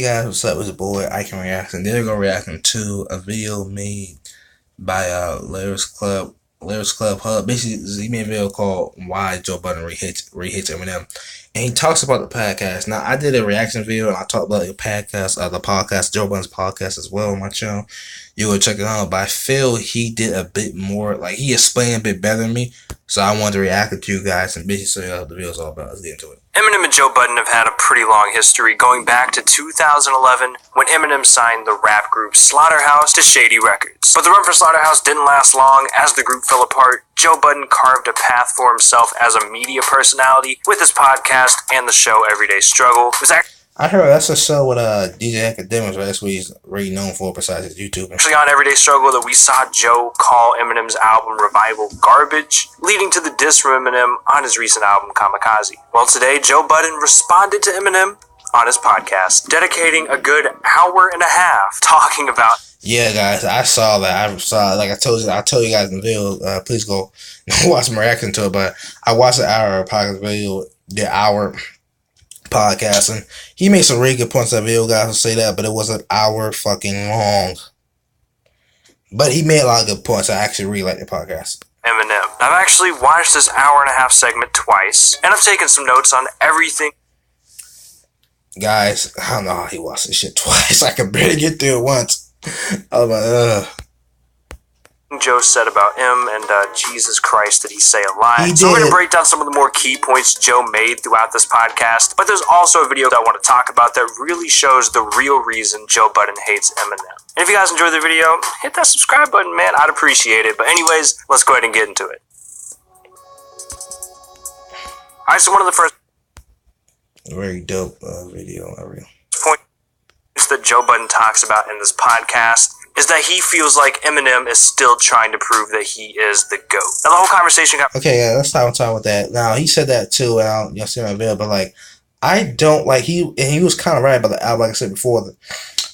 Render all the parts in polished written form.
Hey guys, what's up? It's your boy I Can React, and they're gonna reacting to a video made by Lyrics Club Hub. Basically, he made a video called "Why Joe Budden Rehits Eminem," and he talks about the podcast. Now, I did a reaction video, and I talked about the podcast, Joe Budden's podcast as well on my channel. You go check it out. But I feel he did a bit more, like he explained a bit better than me. So I wanted to react to you guys and basically show you what the video's all about. Let's get into it. Eminem and Joe Budden have had a pretty long history, going back to 2011 when Eminem signed the rap group Slaughterhouse to Shady Records. But the run for Slaughterhouse didn't last long. As the group fell apart, Joe Budden carved a path for himself as a media personality with his podcast and the show Everyday Struggle. I heard that's a show with DJ Academics, right? That's what he's really known for besides his YouTube. Actually, on Everyday Struggle that we saw Joe call Eminem's album Revival garbage, leading to the diss from Eminem on his recent album Kamikaze. Well, today, Joe Budden responded to Eminem on his podcast, dedicating a good hour and a half talking about... Yeah, guys, I saw that. Like I told you guys in the video, please go watch my reaction to it, but I watched the hour podcast video, the hour podcast, and he made some really good points in that video, guys, will say that, but it was an hour fucking long. But he made a lot of good points. I actually really like the podcast. Eminem. I've actually watched this hour and a half segment twice, and I've taken some notes on everything. Guys, I don't know how he watched this shit twice. I could barely get through it once. I was like, Joe said about him, and Jesus Christ, did he say a lie? He so did. we're going to break down some of the more key points Joe made throughout this podcast, but there's also a video that I want to talk about that really shows the real reason Joe Budden hates Eminem. And if you guys enjoyed the video, hit that subscribe button, man. I'd appreciate it. But anyways, let's go ahead and get into it. Alright, so one of the first... very dope video, points that Joe Budden talks about in this podcast is that he feels like Eminem is still trying to prove that he is the GOAT. Now, the whole conversation got... Okay, yeah, let's talk with that. Now, he said that too, and you'll see my video, but, like, I don't, like, he was kind of right about the album, like I said before.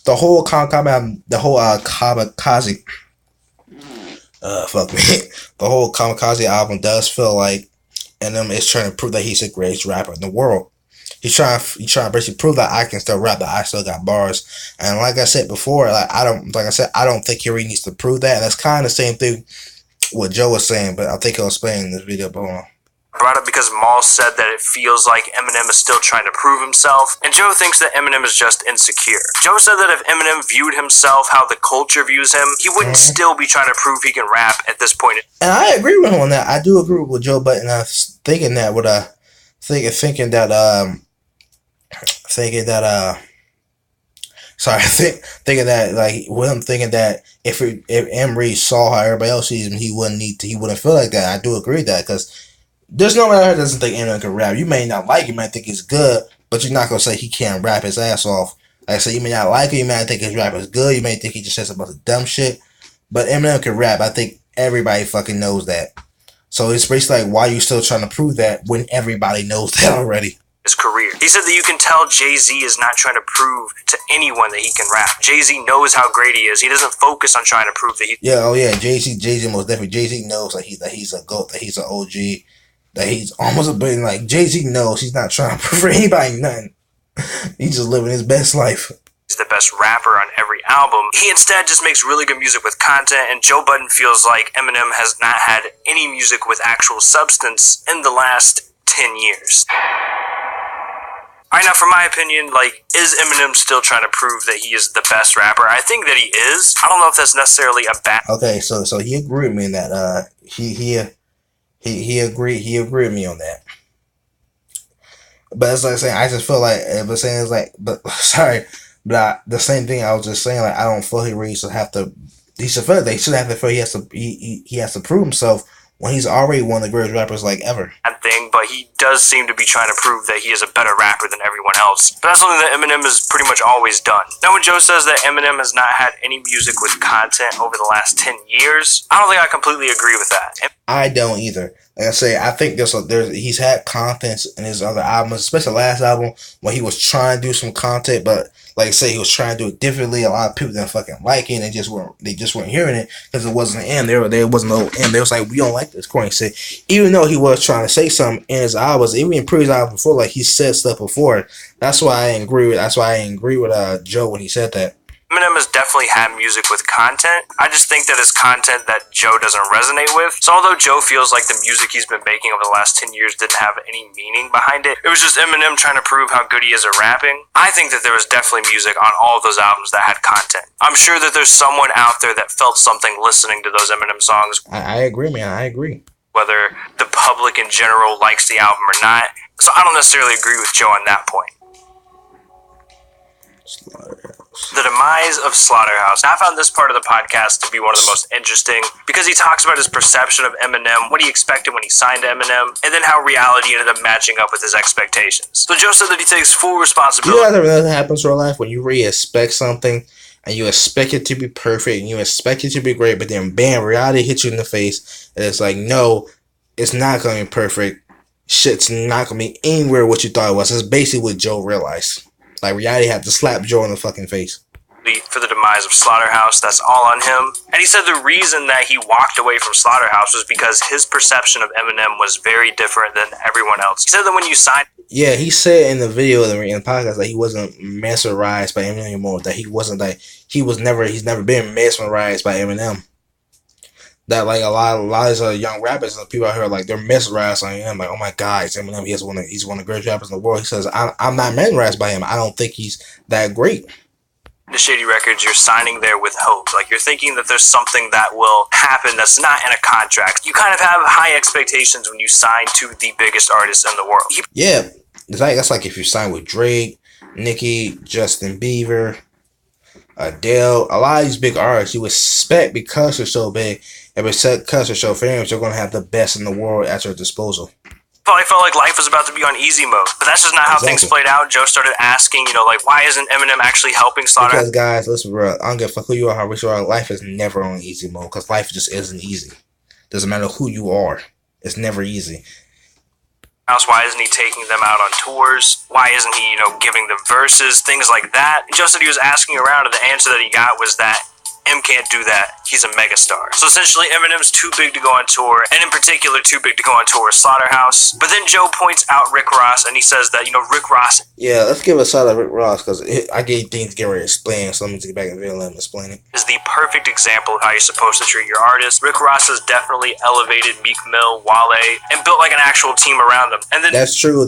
The whole Kamikaze, the whole Kamikaze album does feel like Eminem is trying to prove that he's the greatest rapper in the world. He's trying to basically prove that I can still rap, that I still got bars. And like I said before, I don't think he really needs to prove that. And that's kind of the same thing what Joe was saying, but I think he'll explain in this video. But hold on. Brought up because Maul said that it feels like Eminem is still trying to prove himself, and Joe thinks that Eminem is just insecure. Joe said that if Eminem viewed himself how the culture views him, he wouldn't still be trying to prove he can rap at this point. And I agree with him on that. I do agree with Joe Budden. I was thinking that thinking like with him thinking that if Emery saw how everybody else sees him, he wouldn't feel like that. I do agree with that, because there's no man who doesn't think Eminem can rap. You may not like him, you might think he's good, but you're not gonna say he can't rap his ass off. Like I said, you may not like him, you may think his rap is good, you may think he just says a bunch of dumb shit, but Eminem can rap. I think everybody fucking knows that. So it's basically like, why are you still trying to prove that when everybody knows that already? His career. He said that you can tell Jay-Z is not trying to prove to anyone that he can rap. Jay-Z knows how great he is. He doesn't focus on trying to prove that he... Yeah, oh yeah, Jay-Z most definitely. Jay-Z knows that he's a GOAT, that he's an OG, that he's almost a billion. Like, Jay-Z knows he's not trying to prove for anybody nothing. He's just living his best life. He's the best rapper on every album. He instead just makes really good music with content, and Joe Budden feels like Eminem has not had any music with actual substance in the last 10 years. Alright, now for my opinion, like, is Eminem still trying to prove that he is the best rapper? I think that he is. I don't know if that's necessarily a bad... Okay, so he agreed with me in that. He agreed with me on that. But it's like saying, I just feel like, the same thing I was just saying, like, I don't feel he really should have to, he should feel he has to prove himself when he's already one of the greatest rappers, like, ever. Thing, but he does seem to be trying to prove that he is a better rapper than everyone else. But that's something that Eminem has pretty much always done. Now, when Joe says that Eminem has not had any music with content over the last 10 years, I don't think I completely agree with that. I don't either. Like I say, I think he's had content in his other albums, especially the last album when he was trying to do some content, but like I say, he was trying to do it differently. A lot of people didn't fucking like it, and they just weren't hearing it because it wasn't him. There wasn't no him. They was like, we don't like this. Corey said, even though he was trying to say something in his albums, even in previous albums before, like he said stuff before. That's why I agree with Joe when he said that. Eminem has definitely had music with content. I just think that it's content that Joe doesn't resonate with. So although Joe feels like the music he's been making over the last 10 years didn't have any meaning behind it, it was just Eminem trying to prove how good he is at rapping. I think that there was definitely music on all of those albums that had content. I'm sure that there's someone out there that felt something listening to those Eminem songs. I agree, man. I agree. Whether the public in general likes the album or not. So I don't necessarily agree with Joe on that point. The demise of Slaughterhouse. I found this part of the podcast to be one of the most interesting because he talks about his perception of Eminem, what he expected when he signed to Eminem, and then how reality ended up matching up with his expectations. So Joe said that he takes full responsibility. You know what happens in real life when you really expect something and you expect it to be perfect and you expect it to be great, but then bam, reality hits you in the face and it's like, no, it's not going to be perfect. Shit's not going to be anywhere what you thought it was. That's basically what Joe realized. Like, reality had to slap Joe in the fucking face. For the demise of Slaughterhouse, that's all on him. And he said the reason that he walked away from Slaughterhouse was because his perception of Eminem was very different than everyone else. He said that when you signed... Yeah, he said in the video, in the podcast, that he wasn't mesmerized by Eminem anymore. That he wasn't like... He's never been mesmerized by Eminem. That like a lot of young rappers and people out here like they're mesmerized on him, like, oh my god, it's Eminem, he's one of the greatest rappers in the world. He says, I'm not mesmerized by him. I don't think he's that great. The Shady Records, you're signing there with hope. Like, you're thinking that there's something that will happen that's not in a contract. You kind of have high expectations when you sign to the biggest artist in the world. Yeah, that's like if you sign with Drake, Nicki, Justin Bieber, Adele, a lot of these big artists, you expect because they're so big and because they're so famous, you're going to have the best in the world at your disposal. Probably felt like life was about to be on easy mode, but that's just not how things played out. Joe started asking, like, why isn't Eminem actually helping Slaughterhouse? Because, guys, listen, bro, I don't give a fuck who you are, how rich you are. Life is never on easy mode because life just isn't easy. Doesn't matter who you are. It's never easy. Why isn't he taking them out on tours? Why isn't he, giving them verses? Things like that. Joe said he was asking around, and the answer that he got was that M can't do that. He's a megastar. So essentially, Eminem's too big to go on tour, and in particular, too big to go on tour with Slaughterhouse. But then Joe points out Rick Ross, and he says that, Rick Ross... Yeah, let's give a shout out to Rick Ross, because I gave things to get ready to explain, so let me get back and let him explain it. ...is the perfect example of how you're supposed to treat your artist. Rick Ross has definitely elevated Meek Mill, Wale, and built like an actual team around them. And then... That's true,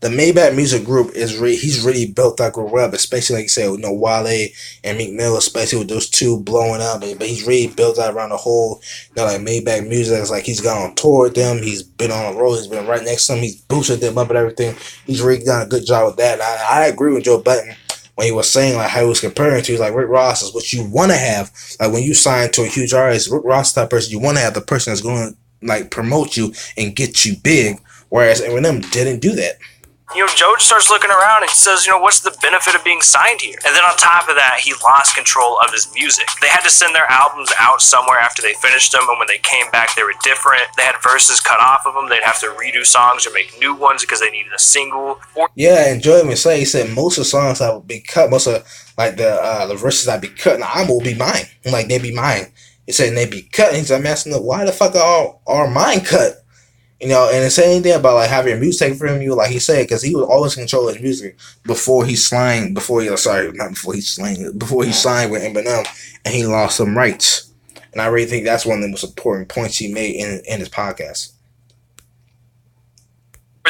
the Maybach Music Group he's really built that group up, especially like you said, Wale and Meek Mill, especially with those two blowing up. But he's really built that around the whole, like Maybach Music. It's like he's gone on tour with them. He's been on the road. He's been right next to them. He's boosted them up and everything. He's really done a good job with that. And I agree with Joe Budden when he was saying like how he was comparing to. He's like, Rick Ross is what you want to have. Like when you sign to a huge artist, Rick Ross type person, you want to have the person that's going to like promote you and get you big. Whereas Eminem didn't do that. Joe starts looking around and he says, what's the benefit of being signed here? And then on top of that, he lost control of his music. They had to send their albums out somewhere after they finished them, and when they came back, they were different. They had verses cut off of them. They'd have to redo songs or make new ones because they needed a single. Yeah, and Joe even said, he said most of the songs that would be cut, most of like the verses that be cut in the album will be mine. Like they be mine. He said they be cut. And he said, I'm asking them, why the fuck are mine cut? And the same thing about like having music taken from you, like he said, because he was always controlling his music before he signed with Eminem, and he lost some rights. And I really think that's one of the most important points he made in his podcast.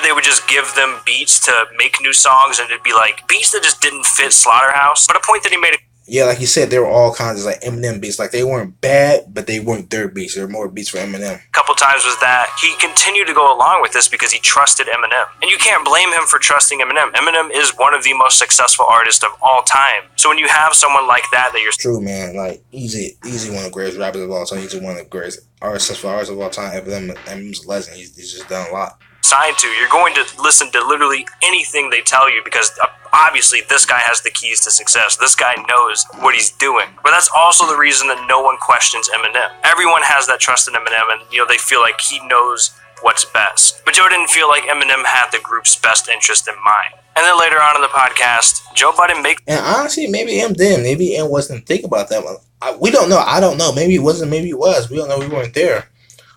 They would just give them beats to make new songs, and it'd be like beats that just didn't fit Slaughterhouse. But a point that he made. Yeah, like you said, they were all kinds of like Eminem beats. Like they weren't bad, but they weren't their beats. They were more beats for Eminem. A couple times was that he continued to go along with this because he trusted Eminem. And you can't blame him for trusting Eminem. Eminem is one of the most successful artists of all time. So when you have someone like that you're... True, man. Like, easy one of the greatest rappers of all time. He's one of the greatest artists of all time. Eminem's a legend. He's just done a lot. Signed to, you're going to listen to literally anything they tell you because Obviously, this guy has the keys to success. This guy knows what he's doing. But that's also the reason that no one questions Eminem. Everyone has that trust in Eminem, and they feel like he knows what's best. But Joe didn't feel like Eminem had the group's best interest in mind. And then later on in the podcast, Joe Budden makes... And honestly, maybe M didn't. Maybe M wasn't thinking about that one. We don't know. I don't know. Maybe it wasn't. Maybe it was. We don't know. We weren't there.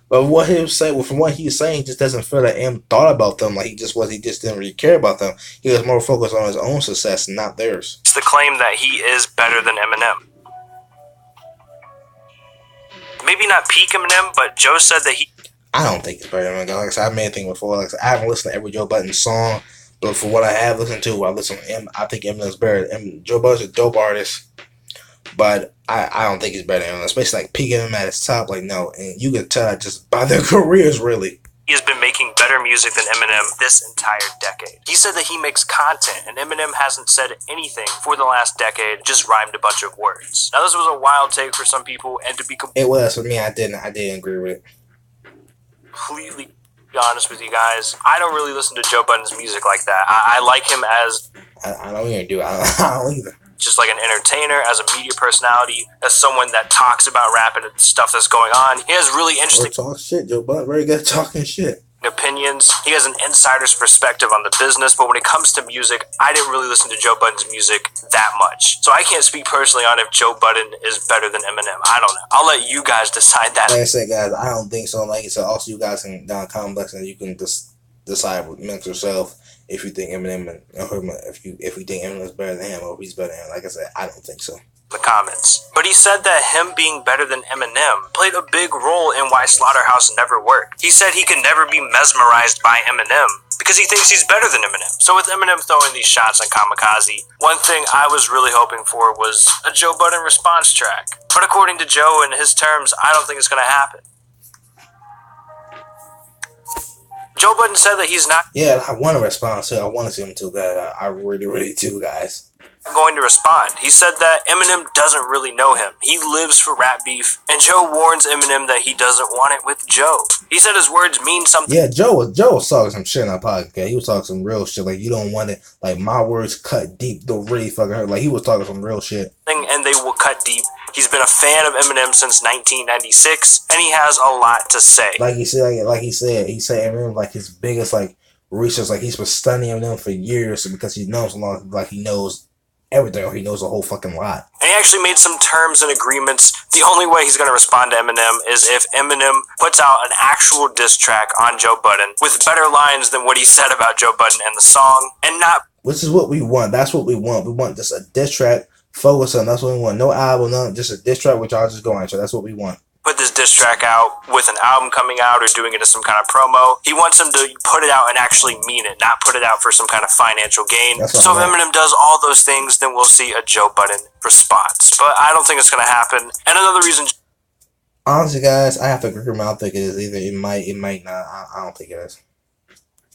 But what he was saying, from what he's saying, just doesn't feel that M thought about them. Like he just didn't really care about them. He was more focused on his own success, not theirs. It's the claim that he is better than Eminem. Maybe not peak Eminem, but Joe said that he... I don't think it's better than Eminem. Like I said, I made a thing before. Like I said, I haven't listened to every Joe Budden song, but for what I have listened to, I think Eminem's better. Joe Budden's a dope artist, but I don't think he's better than Eminem, especially like peaking him at his top. Like no, and you can tell that just by their careers, really. He has been making better music than Eminem this entire decade. He said that he makes content, and Eminem hasn't said anything for the last decade, just rhymed a bunch of words. Now this was a wild take for some people, and to be it was for me. I didn't agree with it. Completely honest with you guys, I don't really listen to Joe Budden's music like that. I like him as... I don't even do. I don't either. Just like an entertainer, as a media personality, as someone that talks about rap and stuff that's going on. He has really interesting... Talk shit, Joe Budden. Very good at talking shit. Opinions. He has an insider's perspective on the business, but when it comes to music, I didn't really listen to Joe Budden's music that much. So I can't speak personally on if Joe Budden is better than Eminem. I don't know. I'll let you guys decide that. Like I said, guys, I don't think so. Like I said, also you guys can down complex and you can just decide amongst yourself if you think Eminem if you think Eminem is better than him or if he's better than him. Like I said, I don't think so. The comments. But he said that him being better than Eminem played a big role in why Slaughterhouse never worked. He said he could never be mesmerized by Eminem because he thinks he's better than Eminem. So with Eminem throwing these shots on Kamikaze, one thing I was really hoping for was a Joe Budden response track. But according to Joe and his terms, I don't think it's going to happen. Joe Budden said that he's not... Yeah, I want to respond to it. I want to see him too, guys. I really, really do, guys. Going to respond. He said that Eminem doesn't really know him. He lives for rap beef, and Joe warns Eminem that he doesn't want it with Joe. He said his words mean something. Yeah, Joe was talking some shit on that podcast. He was talking some real shit. Like, you don't want it. Like, my words cut deep. Don't really fucking hurt. Like, he was talking some real shit. And they will cut deep. He's been a fan of Eminem since 1996, and he has a lot to say. Like he said, he said Eminem like his biggest like research. Like he's been studying Eminem for years because he knows a lot. Like he knows everything, or he knows a whole fucking lot. And he actually made some terms and agreements. The only way he's going to respond to Eminem is if Eminem puts out an actual diss track on Joe Budden with better lines than what he said about Joe Budden in the song, and not... Which is what we want. That's what we want. We want just a diss track. Focus on. That's what we want. No album, nothing. Just a diss track which y'all just go on. So that's what we want. Put this diss track out with an album coming out or doing it as some kind of promo. He wants him to put it out and actually mean it, not put it out for some kind of financial gain. So if Eminem does all those things, then we'll see a Joe Budden response. But I don't think it's going to happen. And another reason... Honestly, guys, I have to agree with him. I don't think it is either. It might not. I don't think it is.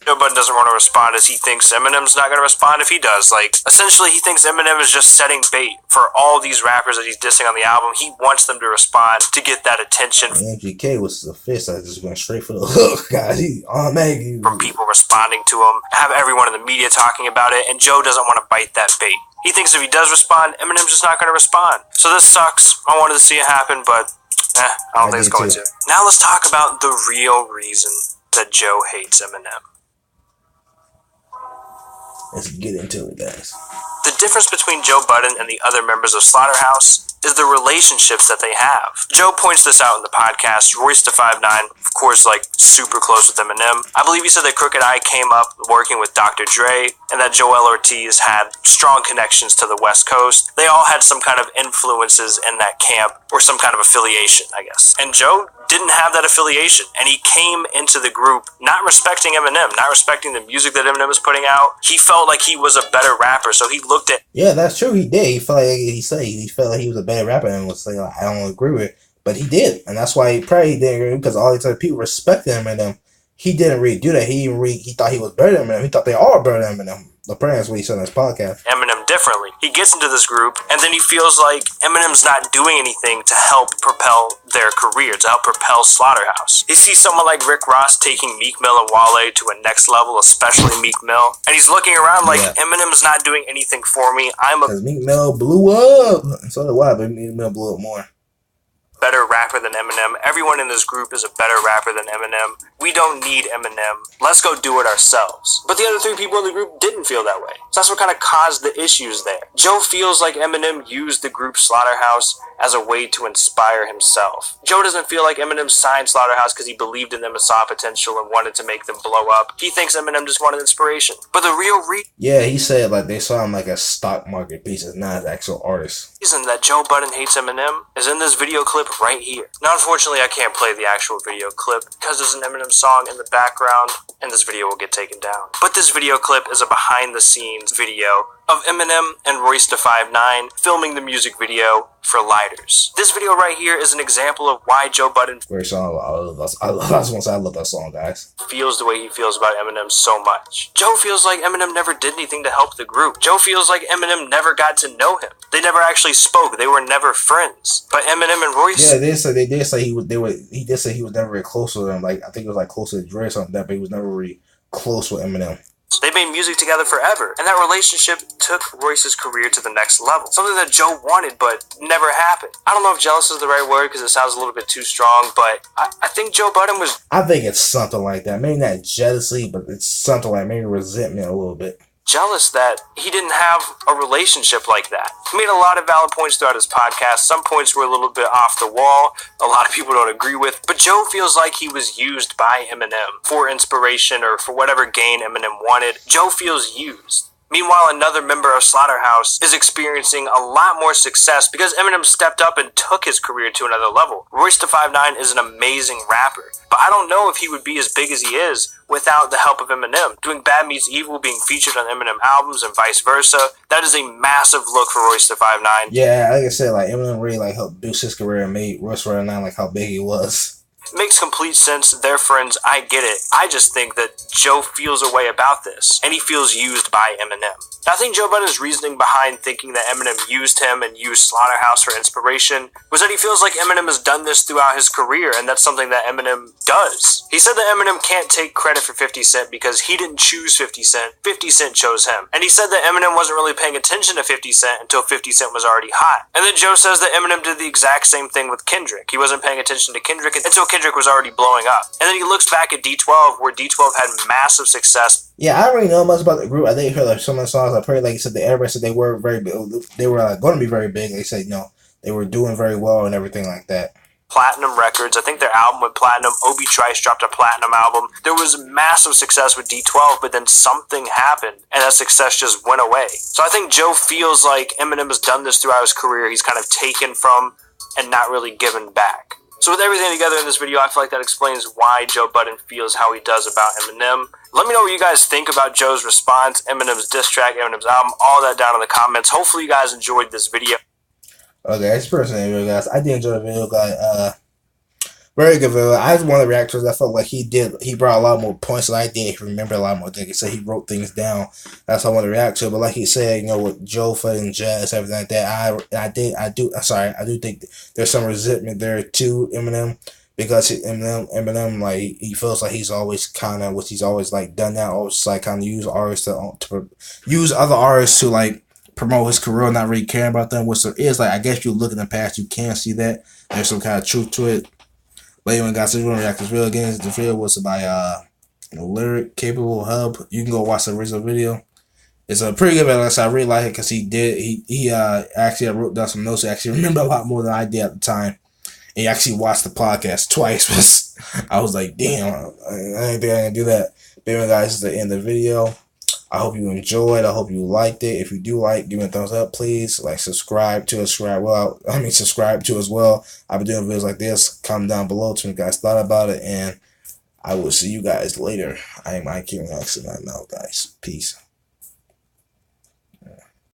Joe Budden doesn't want to respond as he thinks Eminem's not going to respond if he does. Like, essentially, he thinks Eminem is just setting bait for all these rappers that he's dissing on the album. He wants them to respond to get that attention. MGK was the fist. I just went straight for the hook, guys. He automatically... From people responding to him, have everyone in the media talking about it, and Joe doesn't want to bite that bait. He thinks if he does respond, Eminem's just not going to respond. So this sucks. I wanted to see it happen, but I don't think it's going to. Now let's talk about the real reason that Joe hates Eminem. Let's get into it, guys. The difference between Joe Budden and the other members of Slaughterhouse is the relationships that they have. Joe points this out in the podcast. Royce da 5'9", of course, like super close with Eminem. I believe he said that Crooked I came up working with Dr. Dre and that Joel Ortiz had strong connections to the West Coast. They all had some kind of influences in that camp or some kind of affiliation, I guess. And Joe didn't have that affiliation, and he came into the group not respecting Eminem, not respecting the music that Eminem was putting out. He felt like he was a better rapper, so he looked at... Yeah, that's true, he did. He felt like he felt like he was a better rapper and was like, I don't agree with it, but he did, and that's why he probably didn't agree, because all these other people respected Eminem. He didn't really do that. He thought he was better than Eminem. He thought they all were better than Eminem. Apparently that's what he said on his podcast. Eminem differently. He gets into this group, and then he feels like Eminem's not doing anything to help propel their career, to help propel Slaughterhouse. He sees someone like Rick Ross taking Meek Mill and Wale to a next level, especially Meek Mill, and he's looking around like, Eminem's not doing anything for me. Because Meek Mill blew up. So did why, but Meek Mill blew up more. Better rapper than Eminem. Everyone in this group is a better rapper than Eminem. We don't need Eminem. Let's go do it ourselves. But the other three people in the group didn't feel that way. So that's what kind of caused the issues there. Joe feels like Eminem used the group Slaughterhouse as a way to inspire himself. Joe doesn't feel like Eminem signed Slaughterhouse because he believed in them and saw potential and wanted to make them blow up. He thinks Eminem just wanted inspiration. But the real yeah, he said like they saw him like a stock market piece, not an actual artist. reason that Joe Budden hates Eminem is in this video clip right here. Now, unfortunately, I can't play the actual video clip because there's an Eminem song in the background and this video will get taken down. But this video clip is a behind-the-scenes video of Eminem and Royce da 5'9" filming the music video for Lighters. This video right here is an example of why Joe Budden great song. I love that song, guys. Feels the way he feels about Eminem so much. Joe feels like Eminem never did anything to help the group. Joe feels like Eminem never got to know him. They never actually spoke. They were never friends. But Eminem and Royce, yeah, they did say he was never very close with them. Like I think it was like close to Dre or something like that, but he was never really close with Eminem. They made music together forever, and that relationship took Royce's career to the next level. Something that Joe wanted, but never happened. I don't know if jealous is the right word, because it sounds a little bit too strong, but I think Joe Budden was... I think it's something like that. Maybe not jealousy, but it's something like maybe resentment a little bit. Jealous that he didn't have a relationship like that. He made a lot of valid points throughout his podcast. Some points were a little bit off the wall, a lot of people don't agree with, but Joe feels like he was used by Eminem for inspiration or for whatever gain Eminem wanted. Joe feels used. Meanwhile, another member of Slaughterhouse is experiencing a lot more success because Eminem stepped up and took his career to another level. Royce da 5'9" is an amazing rapper, but I don't know if he would be as big as he is without the help of Eminem. Doing Bad Meets Evil, being featured on Eminem albums and vice versa, that is a massive look for Royce da 5'9". Yeah, like I said, like Eminem really like helped boost his career and made Royce da 5'9" like how big he was. It makes complete sense. They're friends. I get it. I just think that Joe feels a way about this, and he feels used by Eminem. I think Joe Budden's reasoning behind thinking that Eminem used him and used Slaughterhouse for inspiration was that he feels like Eminem has done this throughout his career, and that's something that Eminem does. He said that Eminem can't take credit for 50 Cent because he didn't choose 50 Cent. 50 Cent chose him. And he said that Eminem wasn't really paying attention to 50 Cent until 50 Cent was already hot. And then Joe says that Eminem did the exact same thing with Kendrick. He wasn't paying attention to Kendrick until Kendrick was already blowing up. And then he looks back at D12, where D12 had massive success. Yeah, I don't really know much about the group. I think I heard like some of the songs. I heard like you said, everybody said they were very big. They were going to be very big. They said, they were doing very well and everything like that. Platinum records. I think their album went platinum. Obi Trice dropped a platinum album. There was massive success with D12, but then something happened, and that success just went away. So I think Joe feels like Eminem has done this throughout his career. He's kind of taken from and not really given back. So with everything together in this video, I feel like that explains why Joe Budden feels how he does about Eminem. Let me know what you guys think about Joe's response, Eminem's diss track, Eminem's album, all that down in the comments. Hopefully you guys enjoyed this video. Okay, it's personally, guys. I did enjoy the video, guys. Very good video. I was one of the reactors. I felt like he brought a lot more points than I did. He remembered a lot more things. He said he wrote things down. That's how I wanted to react to it. But like he said, with Joe Budden, Jazz, everything like that, I do think there's some resentment there to Eminem. Because Eminem, like he feels like he's always kind of, which he's always like done that, always like kind of use artists to use other artists to like promote his career, not really caring about them. Which there is, like I guess you look in the past, you can see that there's some kind of truth to it. But anyway, guys, so if you want to react to this video again, the video was by Lyric Capable Hub. You can go watch the original video. It's a pretty good video. I really like it because he actually wrote down some notes. I actually remember a lot more than I did at the time. And he actually watched the podcast twice. I was like, damn, I didn't think I can do that. But anyway, guys, this is the end of the video. I hope you enjoyed. I hope you liked it. If you do like, give me a thumbs up, please. Like, subscribe to as well. I've been doing videos like this. Comment down below to me guys thought about it. And I will see you guys later. I am Ike Reacts, and I'm out, guys. Peace.